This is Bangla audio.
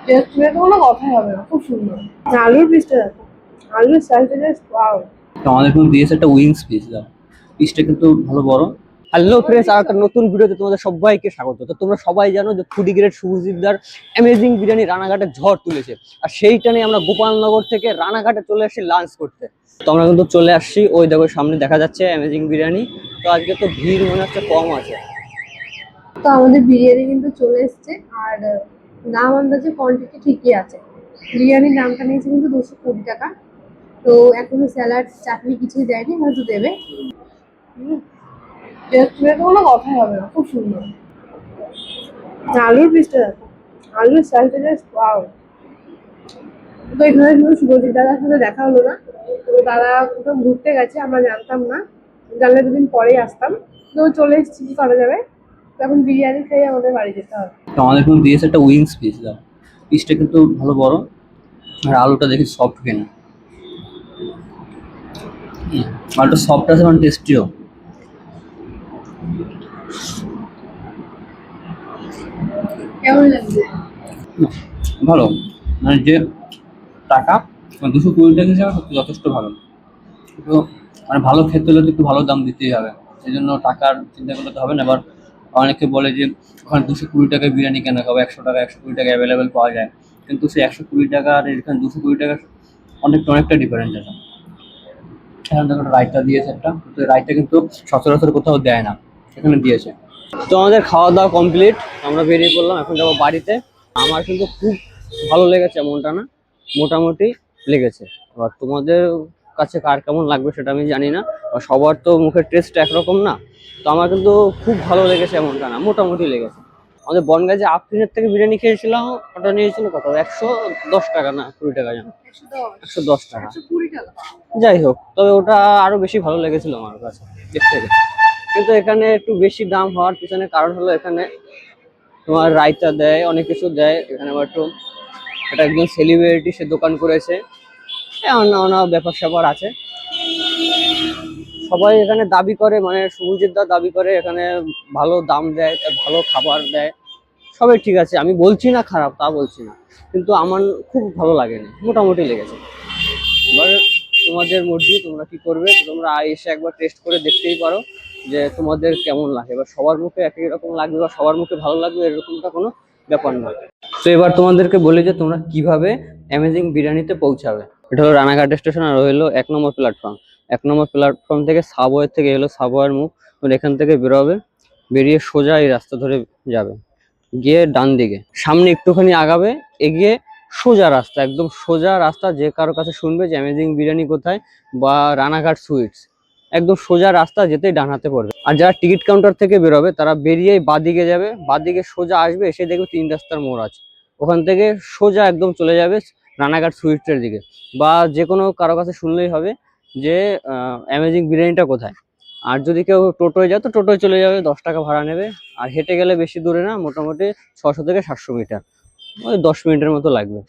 টেস্ট নিয়ে তো কোনো কথাই হবে না, খুব সুন্দর। আলুর পিসটা দেখো, আলুর সাইজটা জাস্ট ওয়াও। তো আমাদের কিন্তু দিয়েছে একটা উইংস পিস, পিসটা কিন্তু ভালো বড়। হ্যালো ফ্রেন্ডস, আর একটা নতুন ভিডিওতে তোমাদের সবাইকে স্বাগত। তো তোমরা সবাই জানো যে ফুডি গ্রেড শুভজিৎদার অ্যামেজিং বিরিয়ানি রানাঘাটে ঝড় তুলেছে, আর সেইটা নিয়ে আমরা গোপালনগর থেকে রানাঘাটে চলে আসছি লাঞ্চ করতে। তো আমরা কিন্তু চলে আসছি, ওই দেখো সামনে দেখা যাচ্ছে অ্যামেজিং বিরিয়ানি। তো আজকে তো ভিড় মনে হচ্ছে কম আছে। তো আমাদের বিরিয়ানি কিন্তু চলে এসছে, আর দাম আন্দাজে কোয়ান্টিটি ঠিকই আছে। বিরিয়ানির দামটা নিয়েছে কিন্তু 220 টাকা। তো এখনো স্যালাড চাটনি কিছুই দেয়নি, হয়তো দেবে। টেস্ট নিয়ে তো কোনো কথাই হবে না, খুব সুন্দর। আলুর পিসটা দেখো, আলুর সাইজটা জাস্ট ওয়াও। তো এখানে শুধু শুভজিৎ দাদার সাথে দেখা হলো না, তো দাদা কোথাও ঘুরতে গেছে, আমরা জানতাম না, জানলে দুদিন পরেই আসতাম। তো চলে এসেছি, কি করা যাবে। তো এখন বিরিয়ানি খেয়ে আমাদের বাড়ি যেতে হবে। তো আমাদের কিন্তু দিয়েছে একটা উইংস পিস, পিসটা কিন্তু ভালো বড়, আর আলুটা দেখি সফট কেনা, আলুটা সফট আছে মানে টেস্টিও। কেমন লাগছে? ভালো, মানে যে টাকা 220 টাকা হিসাবে সত্যি যথেষ্ট ভালো। তো মানে ভালো খেতে হলে তো একটু ভালো দাম দিতেই হবে, সেই জন্য টাকার চিন্তা করলে তো হবে না। এবার অনেকে বলে যে ওখানে 220 টাকায় বিরিয়ানি কেন খাবো, 100 টাকা 120 টাকা অ্যাভেলেবেল পাওয়া যায়, কিন্তু সেই 120 টাকা আর এখানে 220 টাকা অনেকটা ডিফারেন্স আছে। এখানে দেখো একটা রায়তা দিয়েছে একটা, তো রায়তা কিন্তু সচরাচর কোথাও দেয় না, এখানে দিয়েছে। তো আমাদের খাওয়া দাওয়া কমপ্লিট, আমরা বেরিয়ে পড়লাম, এখন যাবো বাড়িতে। আমার কিন্তু খুব ভালো লেগেছে এমনটা না, মোটামুটি লেগেছে। এবার তোমাদের কাছে কার কেমন লাগবে সেটা আমি জানি না, আর সবার তো মুখের টেস্ট একরকম না। তো আমার কিন্তু খুব ভালো লেগেছে এমনটা না, মোটামুটি লেগেছে। আমাদের বনগাঁ যে আফরিনের থেকে বিরিয়ানি খেয়েছিলাম, ওটা নিয়েছিল কত, 110 টাকা না 20 টাকা যেন, 110 টাকা। যাই হোক, তবে ওটা আরো বেশি ভালো লেগেছিল আমার কাছে এর থেকে। কিন্তু এখানে একটু বেশি দাম হওয়ার পিছনে কারণ হলো এখানে তোমার রায়তা দেয়, অনেক কিছু দেয় এখানে। আবার একটু এটা একজন সেলিব্রিটি, সে দোকান করেছে, অন্য ব্যাপার স্যাপার আছে। সবাই এখানে দাবি করে, মানে শুভজিৎ দা দাবি করে এখানে ভালো দাম দেয়, ভালো খাবার দেয়, সবাই ঠিক আছে, আমি বলছি না খারাপ, তা বলছি না, কিন্তু আমার খুব ভালো লাগেনি, মোটামুটি লেগেছে। এবার তোমাদের মর্জি, তোমরা কি করবে, তোমরা এসে একবার টেস্ট করে দেখতেই পারো যে তোমাদের কেমন লাগে। এবার সবার মুখে একই রকম লাগবে বা সবার মুখে ভালো লাগবে এরকমটা কোনো ব্যাপার নয়। তো এবার তোমাদেরকে বলি যে তোমরা কিভাবে অ্যামেজিং বিরিয়ানিতে পৌঁছাবে। এটা হলো রানাঘাট স্টেশন, আর হলো 1 নম্বর প্ল্যাটফর্ম। 1 নম্বর প্ল্যাটফর্ম থেকে সাবওয়ে থেকে এলো সাবওয়ের মুখ, এখান থেকে বেরোবে, বেরিয়ে সোজা এই রাস্তা ধরে যাবে, গিয়ে ডান দিকে সামনে একটুখানি আগাবে, এগিয়ে সোজা রাস্তা, একদম সোজা রাস্তা। যে কারো কাছে শুনবে যে অ্যামেজিং বিরিয়ানি কোথায় বা রানাঘাট সুইটস, একদম সোজা রাস্তা যেতেই ডান হাতে পড়বে। আর যারা টিকিট কাউন্টার থেকে বেরোবে তারা বেরিয়েই বাদিকে যাবে, বাদিকে সোজা আসবে, এসে দেখবে 3 রাস্তার মোড় আছে, ওখান থেকে সোজা একদম চলে যাবে রানাঘাট সুইটসের দিকে। বা যে কোনো কারো কাছে শুনলেই হবে যে অ্যামেজিং বিরিয়ানিটা কোথায়। আর যদি কেউ টোটোয় যায় তো টোটোয় চলে যাবে, 10 টাকা ভাড়া নেবে। আর হেঁটে গেলে বেশি দূরে না, মোটামুটি 600 থেকে 700 মিটার, ওই 10 মিনিটের মতো লাগবে।